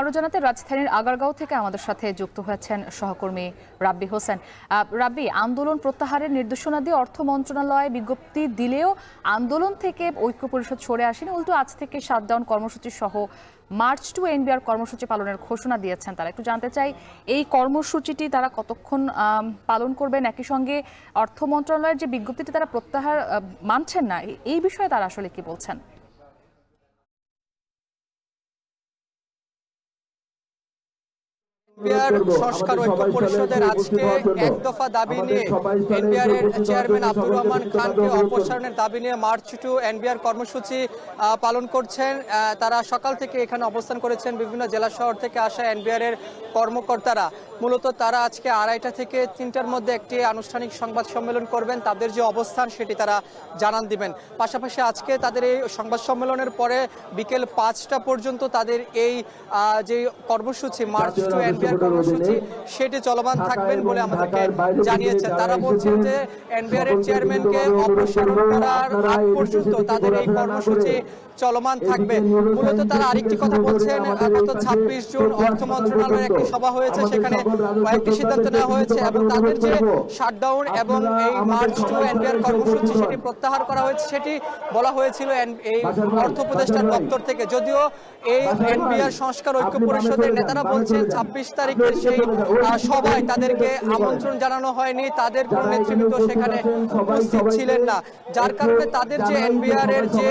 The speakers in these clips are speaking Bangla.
আরো জানাতে রাজধানীর আগারগাঁও থেকে আমাদের সাথে যুক্ত হয়েছেন সহকর্মী রাব্বি হোসেন। রাব্বি, আন্দোলন প্রত্যাহারের নির্দেশনা দিয়ে অর্থ মন্ত্রণালয় বিজ্ঞপ্তি দিলেও আন্দোলন থেকে ঐক্য পরিষদ সরে আসেনি, উল্টো আজ থেকে শাটডাউন কর্মসূচি সহ মার্চ টু এনবিআর কর্মসূচি পালনের ঘোষণা দিয়েছেন তারা। একটু জানতে চাই এই কর্মসূচিটি তারা কতক্ষণ পালন করবেন, একই সঙ্গে অর্থ মন্ত্রণালয়ের যে বিজ্ঞপ্তিটি তারা প্রত্যাহার মানছেন না, এই বিষয়ে তারা আসলে কি বলছেন? এনবিআর সংস্কার ঐক্য পরিষদের আজকে এক দফা দাবি নিয়ে এনবিআর এর চেয়ারম্যান আব্দুর রহমান খানকে অপসারণের দাবি নিয়ে মার্চ টু এনবিআর কর্মসূচি পালন করছেন। তারা সকাল থেকে এখানে অবস্থান করেছেন। বিভিন্ন জেলা শহর থেকে আসা এনবিআর এর কর্মকর্তারা মূলত তারা আজকে 2:30 থেকে 3টার মধ্যে একটি আনুষ্ঠানিক সংবাদ সম্মেলন করবেন। তাদের যে অবস্থান সেটি তারা জানান দিবেন। পাশাপাশি আজকে তাদের এই সংবাদ সম্মেলনের পরে বিকেল 5টা পর্যন্ত তাদের এই যে কর্মসূচি মার্চ টু এনবিআর কর্মসূচি সেটি চলমান থাকবেন বলে আমাদেরকে জানিয়েছেন। তারা বলছেন যে এনবিআর এর চেয়ারম্যানকে অপসারণ করার আগ পর্যন্ত তাদের এই কর্মসূচি চলমান থাকবে। মূলত তারা আরেকটি কথা বলছেন, গত 26 জুন অর্থ মন্ত্রণালয়ের একটি সভা হয়েছে, সেখানে কয়েকটি সিদ্ধান্ত নেওয়া হয়েছে এবং তাদের যে শাটডাউন এবং এই মার্চ টু এনবিআর কর্মসূচি সেটি প্রত্যাহার করা হয়েছে, সেটি বলা হয়েছিল এই অর্থ উপদেষ্টার দপ্তর থেকে। যদিও এই এনবিআর সংস্কার ঐক্য পরিষদের নেতারা বলছেন 26 তারিখের সেই সভায় তাদেরকে আমন্ত্রণ জানানো হয়নি, তাদের কোনো নেতৃবৃন্দ সেখানে উপস্থিত ছিলেন না, যার কারণে তাদের যে এনবিআর এর যে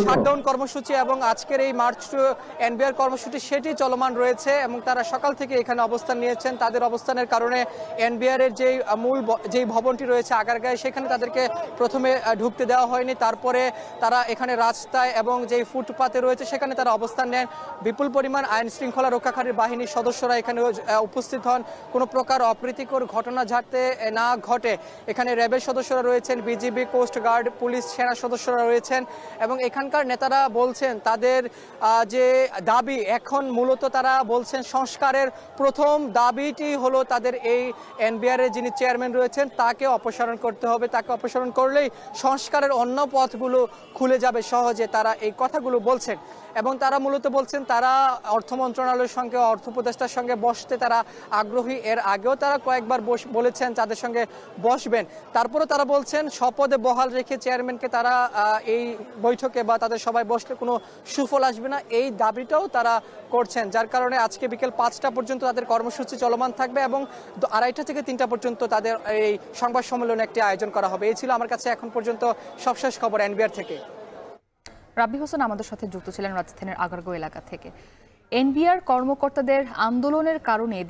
শাটডাউন কর্মসূচি এবং আজকের এই মার্চ টু এনবিআর কর্মসূচি সেটি চলমান রয়েছে এবং তারা সকাল থেকে এখানে অবস্থান নিয়েছেন। তাদের অবস্থানের কারণে এনবিআর এর যে মূল যে ভবনটি রয়েছে আগারগাঁয়ে, সেখানে তাদেরকে প্রথমে ঢুকতে দেওয়া হয়নি। তারপরে তারা এখানে রাস্তায় এবং যে ফুটপাতে রয়েছে সেখানে তারা অবস্থান নেন। বিপুল পরিমাণ আইন শৃঙ্খলা রক্ষাকারী বাহিনীর সদস্যরা এখানে উপস্থিত হন। কোনো প্রকার অপ্রীতিকর ঘটনা যাতে না ঘটে এখানে র্যাবের সদস্যরা রয়েছেন, বিজিবি, কোস্ট গার্ড, পুলিশ, সেনা সদস্যরা রয়েছেন এবং এখানকার নেতারা বলছেন তাদের যে দাবি, এখন মূলত তারা বলছেন সংস্কারের প্রথম দাবিটি হলো তাদের এই এনবিআর এর যিনি চেয়ারম্যান রয়েছেন তাকে অপসারণ করতে হবে। তাকে অপসারণ করলেই সংস্কারের অন্য পথগুলো খুলে যাবে সহজে, তারা এই কথাগুলো বলছেন। এবং তারা মূলত বলছেন তারা অর্থ মন্ত্রণালয়ের সঙ্গে, অর্থ উপদেষ্টার সঙ্গে বসতে তারা আগ্রহী। এর আগেও তারা কয়েকবার বলেছেন তাদের সঙ্গে বসবেন। তারপরেও তারা বলছেন স্বপদে বহাল রেখে চেয়ারম্যানকে তারা এই বৈঠকে বা তাদের সবাই বসলে কোনো সুফল আসবে না, এই দাবিটাও তারা করছেন। যার কারণে আজকে বিকেল 5টা পর্যন্ত তাদের কর্মসূচি চলমান থাকবে এবং 2:30 থেকে 3টা পর্যন্ত তাদের এই সংবাদ সম্মেলনে একটি আয়োজন করা হবে। এই ছিল আমার কাছে এখন পর্যন্ত সবশেষ খবর এনবিআর থেকে। রাব্বি হোসেন আমাদের সাথে যুক্ত ছিলেন রাজধানীর আগারগাঁও এলাকা থেকে। এনবিআর কর্মকর্তাদের আন্দোলনের কারণে